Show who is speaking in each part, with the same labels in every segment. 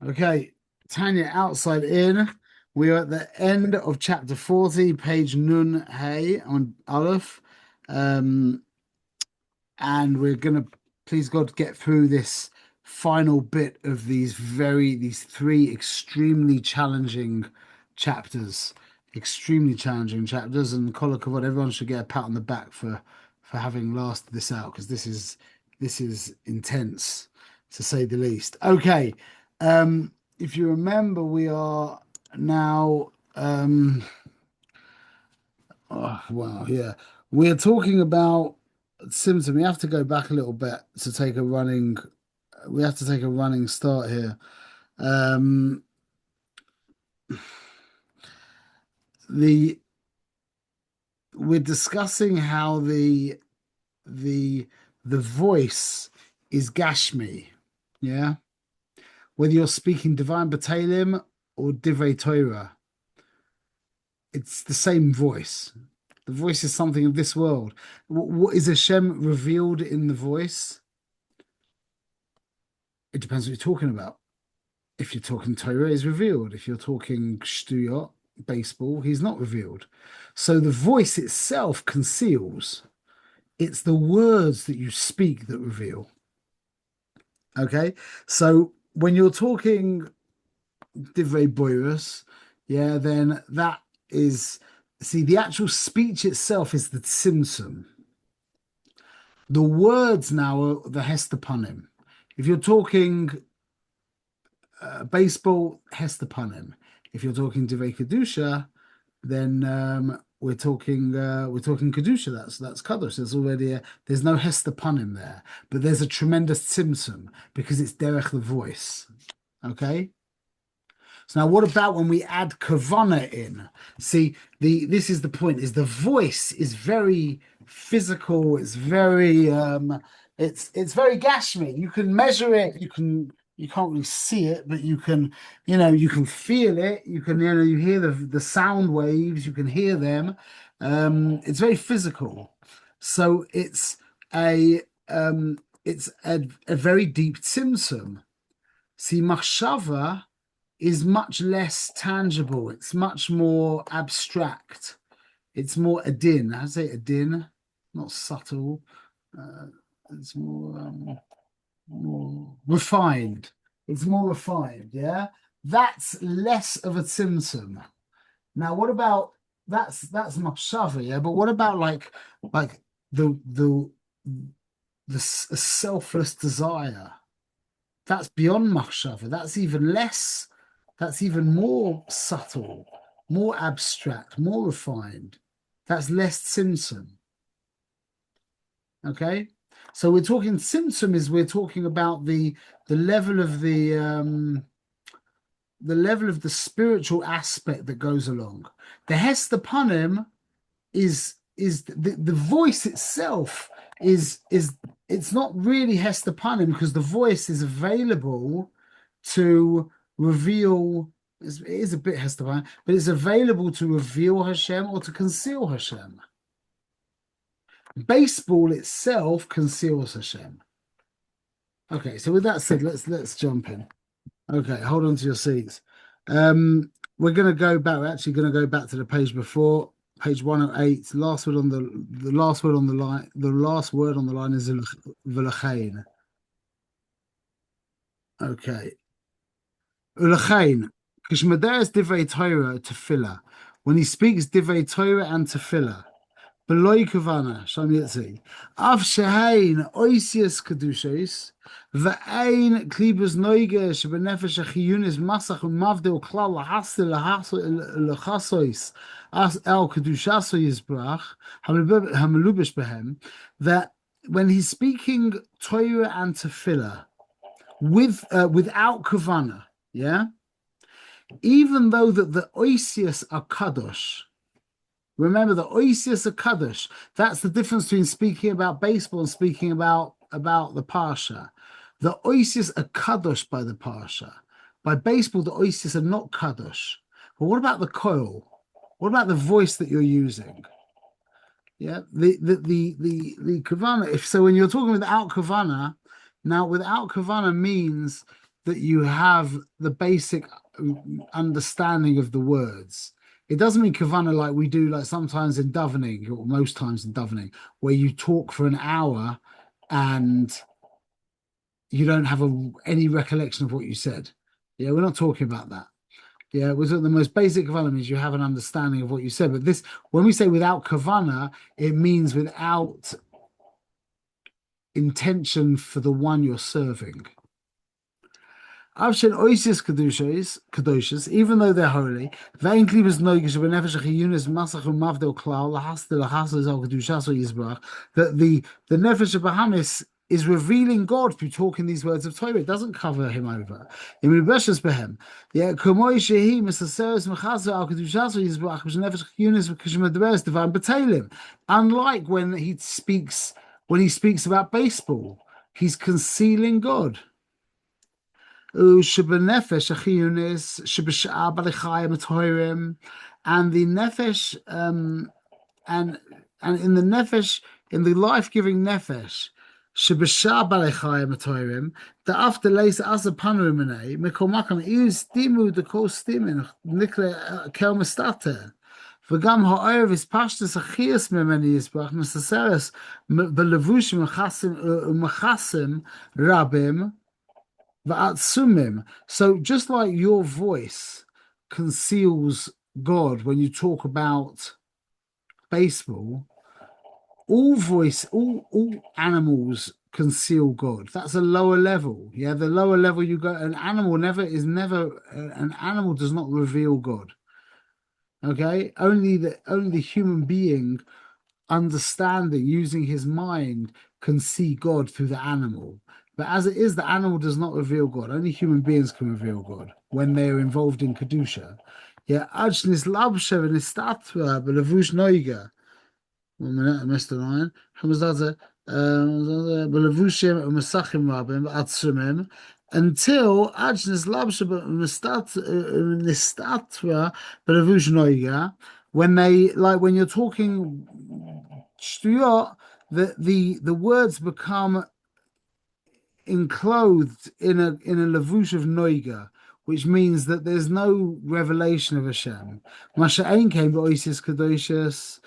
Speaker 1: Okay, Tanya, outside in. We are at the end of chapter 40, page Nun Hey on Aleph. Um, and we're gonna, please God, get through this final bit of these three extremely challenging chapters. Extremely challenging chapters, and Kol Hakavod, everyone should get a pat on the back for having lasted this out because this is intense to say the least. Okay. If you remember, we are now, oh, wow, yeah, we're talking about symptom. We have to go back a little bit to take a running. We have to take a running start here. Um, the we're discussing how the the voice is Gashmi, yeah. Whether you're speaking divine Batalim or Divrei Torah, it's the same voice. The voice is something of this world. What is Hashem revealed in the voice? It depends what you're talking about. If you're talking Torah, is revealed. If you're talking Shtuyot, baseball, he's not revealed. So the voice itself conceals. It's the words that you speak that reveal. Okay. So when you're talking Divrei Boirus, yeah, then that is, see, the actual speech itself is the Tzimtzum. The words now are the Hestapanim. If you're talking baseball, Hestapanim. If you're talking Divrei Kedusha, then we're talking Kedusha. That's Kadosh. There's no Hestapanim there, but there's a tremendous Tzimtzum because it's Derech the voice. Okay. So now, what about when we add kavana in? See, this is the point: is the voice is very physical. It's very it's very gashmi. You can measure it. You can't really see it, but you can feel it. You hear the sound waves. You can hear them. It's very physical. So it's a very deep tzimtzum. See, machshava is much less tangible. It's much more abstract. It's more adin. I say adin, not subtle. Uh, it's more refined. It's more refined. Yeah, that's less of a tzimtzum. Now, what about that's machshava? Yeah, but what about like the selfless desire? That's beyond machshava. That's even less. That's even more subtle, more abstract, more refined. That's less tzimtzum. Okay, so we're talking tzimtzum is we're talking about the level of the level of the spiritual aspect that goes along. The Hester Panim is the voice itself is it's not really Hester Panim because the voice is available to reveal. It is a bit Hester Panim, but it's available to reveal Hashem or to conceal Hashem. Baseball itself conceals Hashem. Okay, so with that said, let's jump in. Okay, hold on to your seats. We're going to go back. We're actually going to go back to the page before, page 108. Last word on the last word on the line. The last word on the line is v'lechein. Okay, v'lechein. Kishmaderes divrei Torah tefillah. When he speaks divrei Torah and tefillah. Beloy kavana, Shalom Yitzi. Av shehain oisius kedushos, ve'ein klibus noige shebenefesh achiyunis masach u'mavdil klal lahasel lachasois as el kedushaso yizbrach hamelubish behem, that when he's speaking Torah and Tefillah without kavana, yeah, even though that the oisius are kadosh. Remember the Oisius of Kaddish. That's the difference between speaking about baseball and speaking about the Parsha. The Oisius are Kaddish by the Parsha. By baseball, the Oisius are not Kaddish. But what about the coil? What about the voice that you're using? Yeah, the kavana. If so, when you're talking without kavana, now without kavana means that you have the basic understanding of the words. It doesn't mean kavana like we do, like sometimes in davening, or most times in davening, where you talk for an hour and you don't have any recollection of what you said. Yeah, we're not talking about that. Yeah, was the most basic kavana means you have an understanding of what you said. But this, when we say without kavana, it means without intention for the one you're serving. Avshen oisis kedushas, even though they're holy, vein klibas noigish benefesh chiyunis masach umavdel klal lahastel lahasel al kedushas o yisbrach, that the nefesh of Bahamis is revealing God through talking these words of Torah. It doesn't cover him over. In Rebeshas behem, yeah, komoi shehi misaseres mechazer al kedushas o yisbrach b'nefesh chiyunis v'kishmedberes divine b'teilim. Unlike when he speaks about baseball, he's concealing God. And the nefesh, and in the nefesh, in the life-giving nefesh, the after lays as a panorama, Mikomakam is dimu the coast stimin, Nikle Kelmestate. וגם הערב הספשטס הכיס ממני יסבח מססרס בלבושים ומכסים רבים va'atsumim. So just like your voice conceals God when you talk about baseball, all animals conceal God. That's a lower level. Yeah, the lower level you go, an animal an animal does not reveal God. Okay, only the human being understanding, using his mind, can see God through the animal. But as it is, the animal does not reveal God. Only human beings can reveal God when they are involved in Kedusha. Yeah, Ajnis Labshev and Istatva, Belavush Noiga. 1 minute, I missed the line. Belavushim Mesachim Rabim, Atsumim. Until Ajnis Labshev and Istatva, Belavush Noiga. When you're talking Shtuyot, the words become enclosed in a lavush of noiga, which means that there's no revelation of Hashem. Masha'ain came ba'osis kadoshas.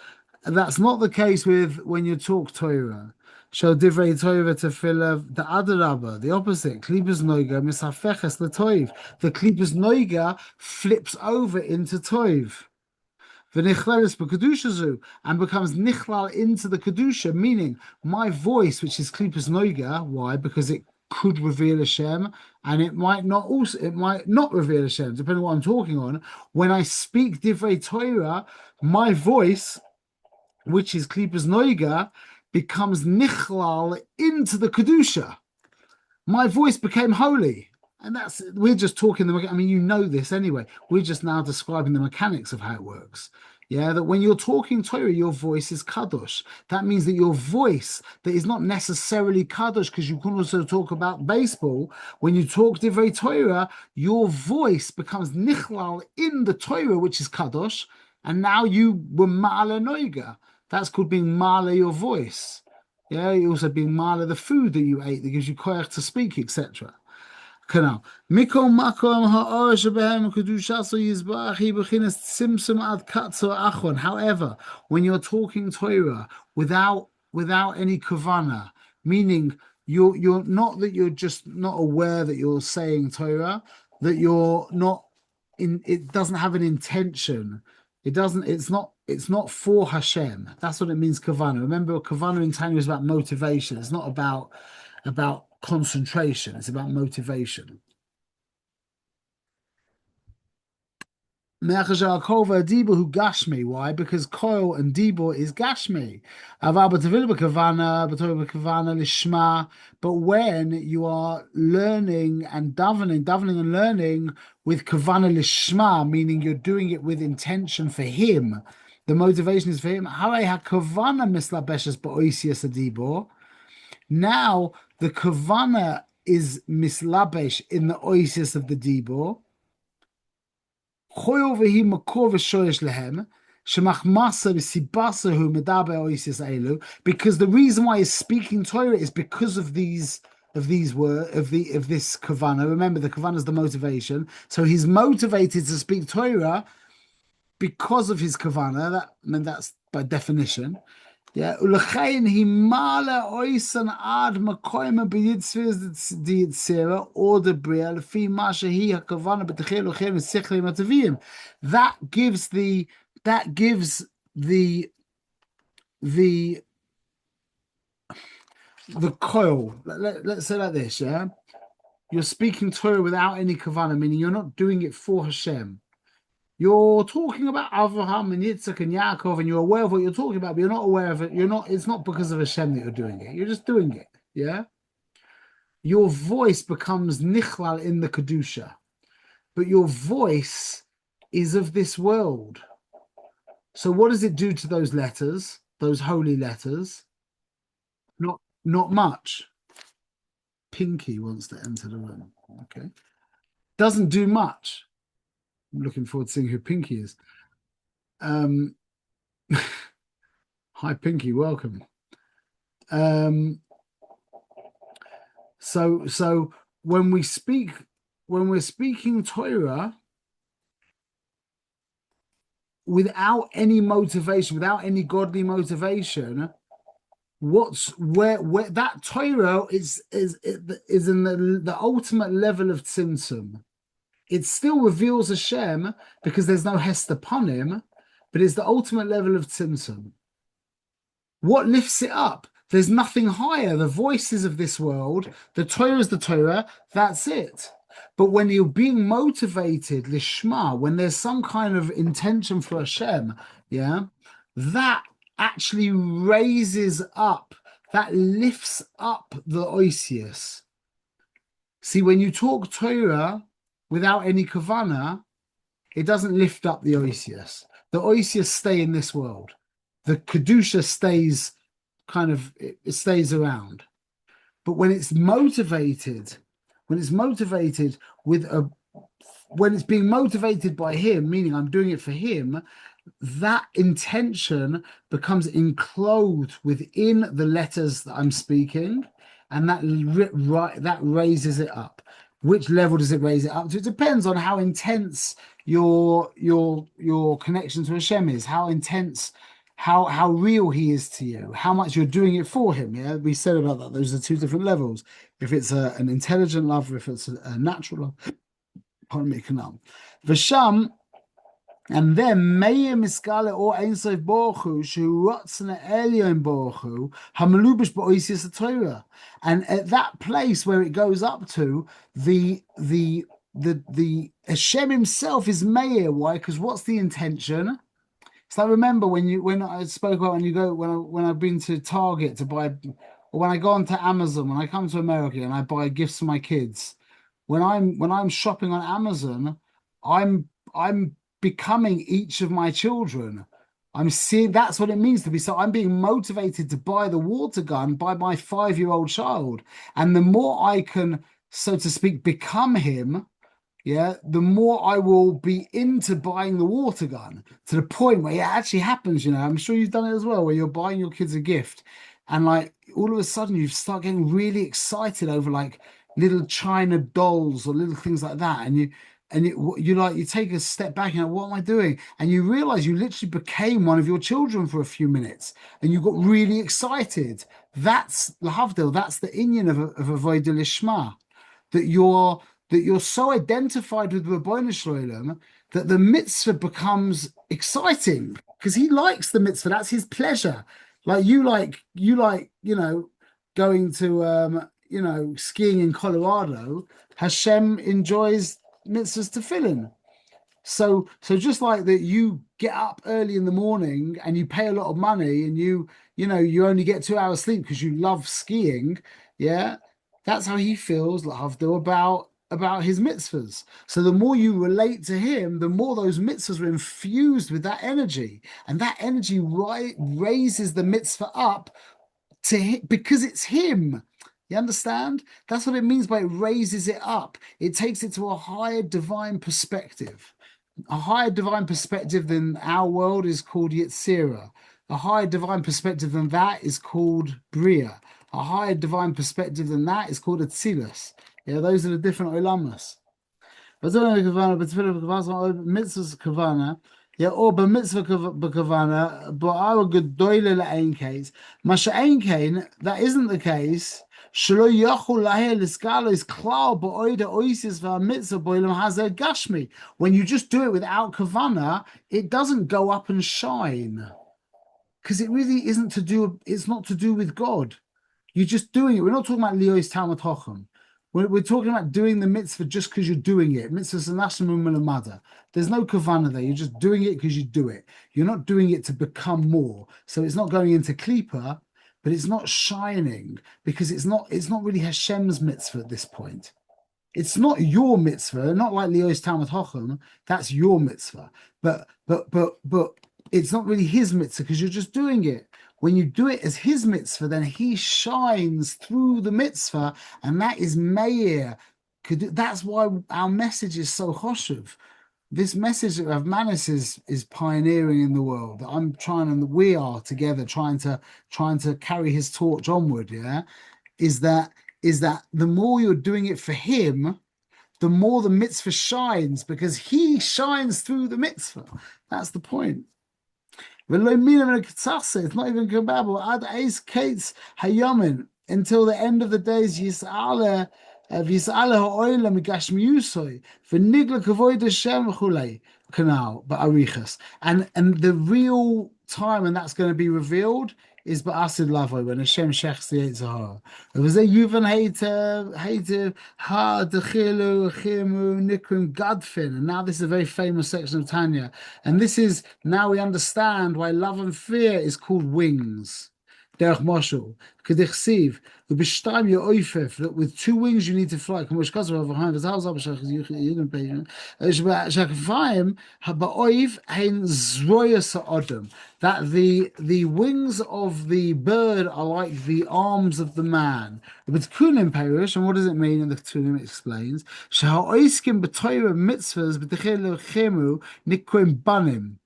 Speaker 1: That's not the case with when you talk Torah. Shal divrei Torah tefillah, the adarabba, the opposite. Klipas noiga misafeches letoiv. The klipas noiga flips over into toiv. And becomes nichlal into the kedusha, meaning my voice, which is klipas noiga. Why? Because it could reveal Hashem, and it might not reveal Hashem, depending on what I'm talking on. When I speak divrei Torah, my voice, which is klipas noiga, becomes nichlal into the kedusha. My voice became holy. And we're just talking, you know this anyway. We're just now describing the mechanics of how it works. Yeah, that when you're talking Torah, your voice is kadosh. That means that your voice, that is not necessarily kadosh, because you can also talk about baseball. When you talk divrei Torah, your voice becomes nichlal in the Torah, which is kadosh, and now you were ma'ala noiga. That's called being ma'ala your voice. Yeah, you're also being ma'ala the food that you ate that gives you koyach to speak, etc. However, when you're talking Torah without any kavana, meaning you're not that you're just not aware that you're saying Torah, that you're not it doesn't have an intention. It's not for Hashem. That's what it means, kavana. Remember, kavana in Tanya is about motivation. It's not about concentration. It's about motivation. Why? Because koil and dibur is gashmi. But when you are learning and davening and learning with kavana lishma, meaning you're doing it with intention for him, the motivation is for him. Now the kavana is mislabesh in the oasis of the dibur. Because the reason why he's speaking Torah is because of these of these words of this kavana. Remember, the kavana is the motivation. So he's motivated to speak Torah because of his kavana. That's by definition. Yeah, ulechein himala oisan ad makoyma beyitzvir the yitzera or the bria lefi masha hi hakavana b'techel ulechein v'sichlei matavim. That gives the the coil. Let's say like this, yeah. You're speaking Torah without any kavana, meaning you're not doing it for Hashem. You're talking about Avraham and Yitzchak and Yaakov, and you're aware of what you're talking about, but you're not aware of it. It's not because of Hashem that you're doing it. You're just doing it. Yeah. Your voice becomes nichlal in the kedusha, but your voice is of this world. So what does it do to those letters, those holy letters? Not much. Pinky wants to enter the room. Okay. Doesn't do much. I'm looking forward to seeing who Pinky is. Hi, Pinky, welcome. So when we're speaking Torah without any motivation, without any godly motivation, where that Torah is in the ultimate level of tzimtzum. It still reveals Hashem because there's no hest upon him, but it's the ultimate level of tzimtzum. What lifts it up? There's nothing higher. The voices of this world, the Torah is the Torah, that's it. But when you're being motivated, lishma, when there's some kind of intention for Hashem, yeah, that actually raises up, that lifts up the oisius. See, when you talk Torah without any kavana, it doesn't lift up the oisius. The oisius stay in this world. The kedusha stays it stays around. But when it's motivated when it's being motivated by him, meaning I'm doing it for him, that intention becomes enclosed within the letters that I'm speaking, and that raises it up. Which level does it raise it up to? It depends on how intense your connection to Hashem is, how intense, how real he is to you, how much you're doing it for him. Yeah, we said about that. Those are two different levels. If it's an intelligent love, or if it's a natural love. Pardon me, Kanam. V'sham, and then Meir Miskale or Ein Sof Baruch Hu Shu Ratzon Elyon Baruch Hu Hamalubish Ba'oisius Torah, and at that place where it goes up to the Hashem himself is Meir. Why? Because what's the intention? So I remember when I spoke about when I've been to Target to buy, or when I go onto Amazon, when I come to America and I buy gifts for my kids, when I'm shopping on Amazon, I'm becoming each of my children. I'm seeing that's what it means to be. So I'm being motivated to buy the water gun by my 5-year-old child. And the more I can, so to speak, become him, yeah, the more I will be into buying the water gun, to the point where it actually happens. I'm sure you've done it as well, where you're buying your kids a gift and like all of a sudden you start getting really excited over like little China dolls or little things like that. And you take a step back and what am I doing? And you realize you literally became one of your children for a few minutes and you got really excited. That's lahavdil. That's the inyan of avodah lishma, that you're so identified with Ribbono Shel Olam that the mitzvah becomes exciting because he likes the mitzvah. That's his pleasure. Like you like going to skiing in Colorado. Hashem enjoys mitzvahs tefillin. So just like that, you get up early in the morning and you pay a lot of money and you only get 2 hours sleep because you love skiing. Yeah, that's how he feels about his mitzvahs. So the more you relate to him, the more those mitzvahs are infused with that energy, and that energy raises the mitzvah up to him because it's him. You understand? That's what it means by it raises it up. It takes it to a higher divine perspective. A higher divine perspective than our world is called Yetzirah. A higher divine perspective than that is called Bria. a higher divine perspective than that is called a tzilus. Yeah, those are the different olamas. But mitzvahs kavana, yeah, or b'mitzvah kavana, but our gedoyle la'ain case. Masha ain kain, that isn't the case. Shlo yachol lahel iskalo is klal ba'oida oisis v'mitzvah boilam hazer gashmi. When you just do it without kavana, it doesn't go up and shine because it really isn't to do. It's not to do with God. You're just doing it. We're not talking about Leo's Talmud Chochem. We're talking about doing the mitzvah just because you're doing it. Mitzvah sanashim u'melamada. There's no kavanah there. You're just doing it because you do it. You're not doing it to become more. So it's not going into klipa, but it's not shining because it's not really Hashem's mitzvah at this point. It's not your mitzvah, not like Leo's Talmud Chochem. That's your mitzvah. But it's not really his mitzvah because you're just doing it. When you do it as his mitzvah, then he shines through the mitzvah, and that is meir. That's why our message is so choshev. This message of Manis is pioneering in the world. I'm trying, and we are together trying to carry his torch onward. Yeah, is that the more you're doing it for him, the more the mitzvah shines because he shines through the mitzvah. That's the point. It's not even comparable. Ad eis kates hayamin until the end of the days. Yis'ale ha'olam gashmiusoy v'nigla kavoid Hashem chulei canal ba'arichas. And the real time when that's going to be revealed is ba'asid lavoy when Hashem shechs the Yitzhahara. It was a yuvan hater ha dechilu chimu nikrim gadfin. And now this is a very famous section of Tanya. And this is, now we understand why love and fear is called wings. Derech Moshul. Kedichsiv. Ubishtaim yo'oifef. That with two wings you need to fly. That the wings of the bird are like the arms of the man. But Kunim Perish, and what does it mean? And the Kunim explains. Sha'oiskim b'toyra mitzvahs b'techelu chemu nikrim banim.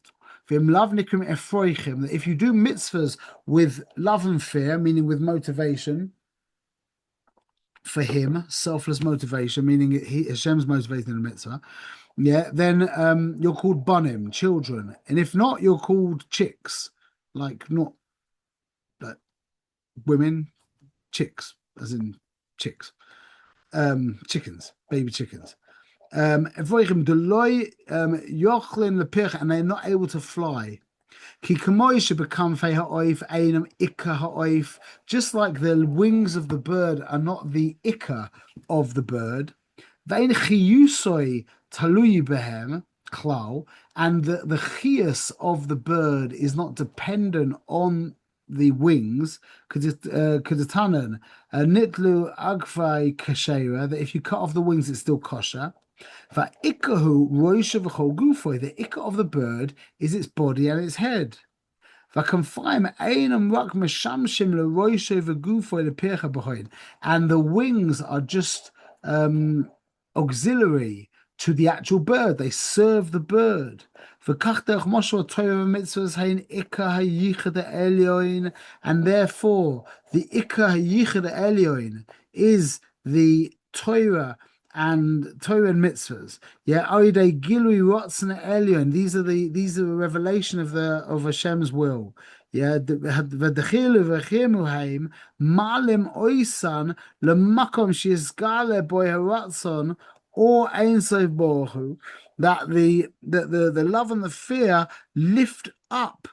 Speaker 1: That if you do mitzvahs with love and fear, meaning with motivation for him, selfless motivation, meaning Hashem's motivating the mitzvah, yeah, then you're called banim, children, and if not, you're called chicks, like not like women, chicks, as in chicks, chickens, baby chickens. And they're not able to fly. Just like the wings of the bird are not the ikka of the bird, and the chias of the bird is not dependent on the wings, nitlu agvai kashera, that if you cut off the wings, it's still kosher. The ikka of the bird is its body and its head. And the wings are just auxiliary to the actual bird. They serve the bird. And therefore, the ikka hayichad elyon is the Torah and mitzvahs. Yeah, Oidei Gilui Ratzon Elyon. These are the revelation of Hashem's will. Yeah, v'dechilu v'chimuheim malim oisan lemakom sheizgale boy haratzon or ein sof bohu, that the love and the fear lift up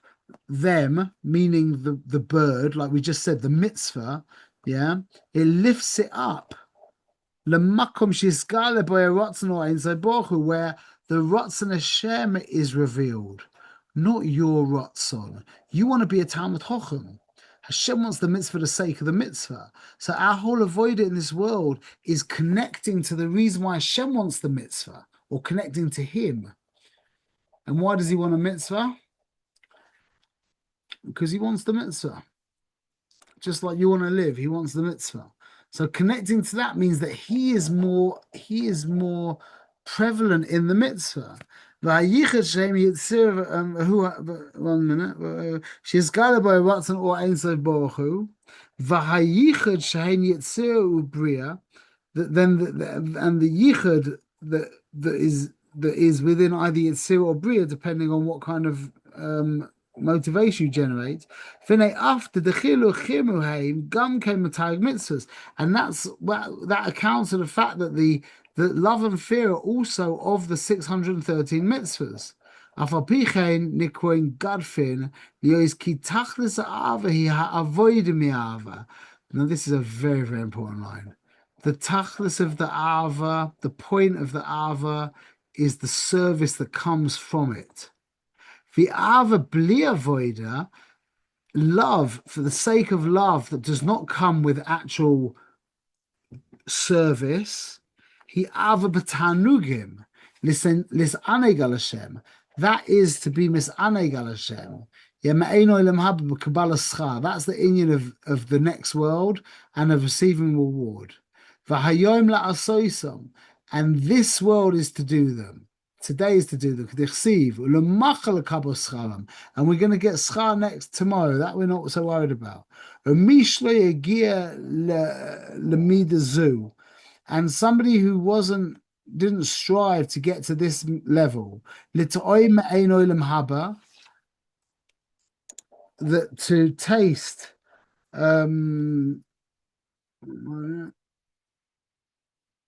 Speaker 1: them, meaning the bird, like we just said, the mitzvah. Yeah, it lifts it up. Lemakom sheizgale boy haratzon or ein sof bohu, where the Ratzon Hashem is revealed. Not your Ratzon. You want to be a Talmud Chochem. Hashem wants the mitzvah for the sake of the mitzvah. So our whole avoid in this world is connecting to the reason why Hashem wants the mitzvah, or connecting to him. And why does he want a mitzvah? Because he wants the mitzvah. Just like you want to live, he wants the mitzvah. So connecting to that means that he is more prevalent in the mitzvah. One minute. She's guided by Ratzon or Ein Sof Baruch Hu. V'hayichud shehen yitzir ubriya, then and the yichud that is within either Yitzir or Bria, depending on what kind of motivation you generate. After the gum came mitzvahs, and that accounts for the fact that the love and fear are also of the 613 mitzvahs. Afapichein nikroin gadfin yois ki tachlis ha'ava hi avoid mi'ava. Now this is a very, very important line. The tachlis of the ava, the point of the ava, is the service that comes from it. The ava bli avoida, love for the sake of love that does not come with actual service. He ava b'tanugim lisanegal Hashem. That is to be misanegal Hashem. That's the union of the next world and of receiving reward. V'hayom la'asoisom, and this world is to do them. Today is to do them. And we're going to get schar next tomorrow. That we're not so worried about. And somebody who didn't strive to get to this level, that to taste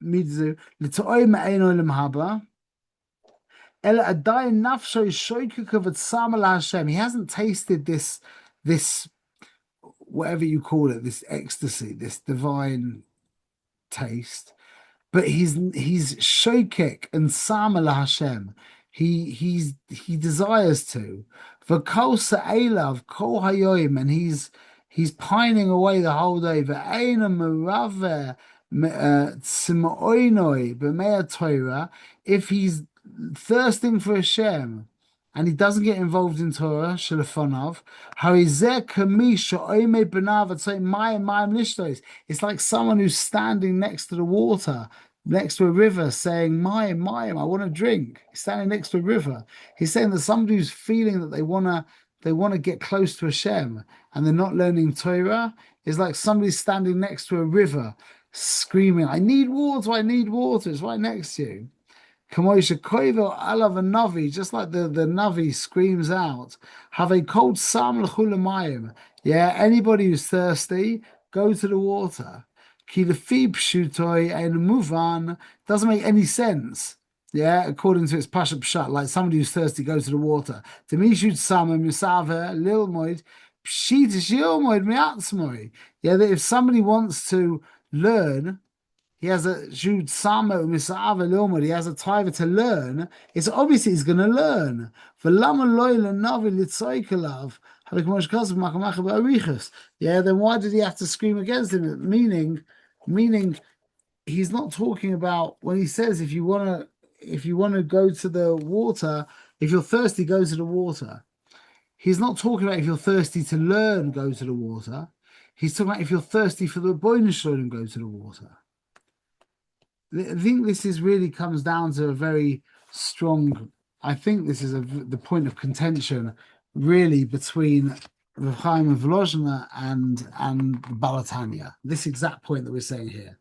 Speaker 1: midzu l'to'oy me'ein olam haba. He hasn't tasted this whatever you call it, this ecstasy, this divine taste, but he's shokek and sama Hashem. He desires to. V'kol sa'elav kol hayoim, and he's pining away the whole day. Ve'eina meraveh tzimoinoi b'mei Torah. If he's thirsting for Hashem and he doesn't get involved in Torah, shelefonav, harizeh kamish oime benav atzay mayim lishtos. It's like someone who's standing next to the water, next to a river, saying, mayim, I want to drink. He's standing next to a river. He's saying that somebody who's feeling that they want to get close to Hashem and they're not learning Torah is like somebody standing next to a river, screaming, I need water, it's right next to you. Just like the Navi screams out, have a cold sam l'chulamayim. Yeah, anybody who's thirsty, go to the water. Ki lefi pshutoy and muvan, doesn't make any sense. Yeah, according to its pashat pshat, like somebody who's thirsty, go to the water. To me, shoot sam and misaver lilmoid pshit shilmoid miatzmoy. Yeah, that if somebody wants to learn, he has a Jude Samo Misava Lomad, he has a taiva to learn, it's obviously he's going to learn. Yeah, then why did he have to scream against him? Meaning he's not talking about when he says if you want to go to the water, if you're thirsty, go to the water. He's not talking about if you're thirsty to learn, go to the water. He's talking about if you're thirsty for the Boinah Shalom, go to the water. I think this really comes down to a very strong. I think this is the point of contention, really, between Rav Chaim of Volozhiner and Balatanya. This exact point that we're saying here,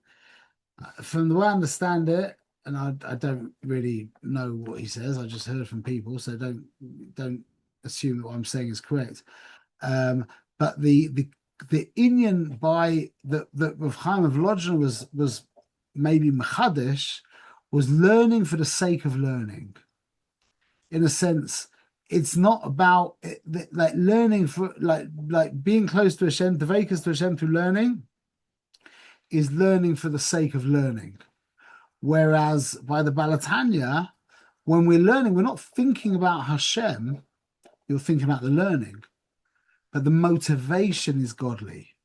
Speaker 1: from the way I understand it, and I don't really know what he says. I just heard from people, so don't assume that what I'm saying is correct. But the inyan by the Rav Chaim of Volozhiner was maybe Mechadish, was learning for the sake of learning. In a sense, it's not about like learning for like being close to Hashem, the vekas to Hashem through learning is learning for the sake of learning. Whereas by the Balatanya, when we're learning, we're not thinking about Hashem, you're thinking about the learning, but the motivation is godly.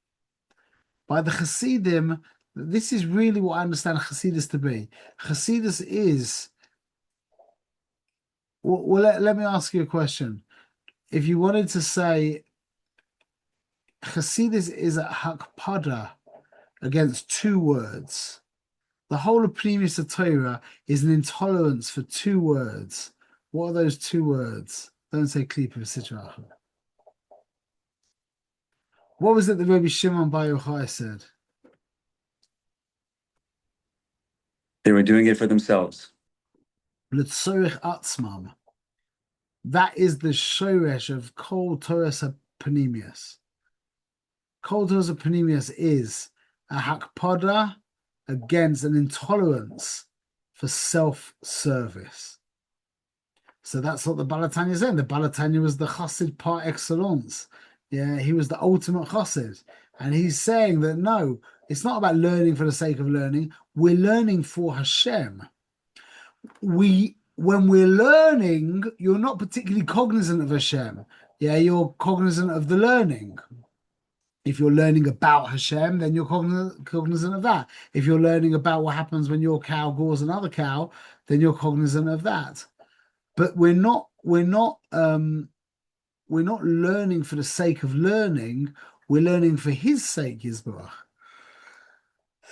Speaker 1: By the Hasidim, this is really what I understand Hasidus to be. Hasidus is, well, let me ask you a question. If you wanted to say Hasidus is a hakpada against two words, the whole of Pnimis Torah is an intolerance for two words. What are those two words? Don't say klipa v'sitra. What was it that Rabbi Shimon Bar Yochai said?
Speaker 2: They were doing it for themselves.
Speaker 1: L'tzorich atzmam. That is the shoresh of Kol Torah Panemius. Kol Torah Panemius is a hakpada against an intolerance for self-service. So that's what the Balatanya is saying. The Balatanya was the chassid par excellence. Yeah, he was the ultimate chassid. And he's saying that no, it's not about learning for the sake of learning. We're learning for Hashem. When we're learning, you're not particularly cognizant of Hashem. Yeah, you're cognizant of the learning. If you're learning about Hashem, then you're cognizant of that. If you're learning about what happens when your cow gores another cow, then you're cognizant of that. But we're not learning for the sake of learning. We're learning for His sake, Yisbarach.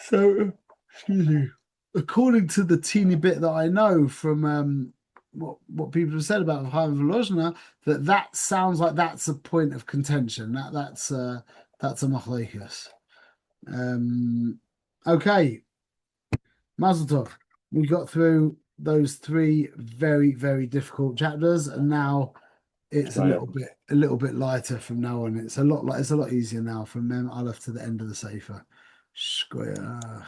Speaker 1: So, excuse me. According to the teeny bit that I know from what people have said about Chaim Volozhiner, that sounds like that's a point of contention. That's a machlokes. Okay, Mazel Tov. We got through those three very, very difficult chapters, and now it's a little bit lighter from now on. It's a lot easier now from Mem Aleph to the end of the Sefer. Shkoyach.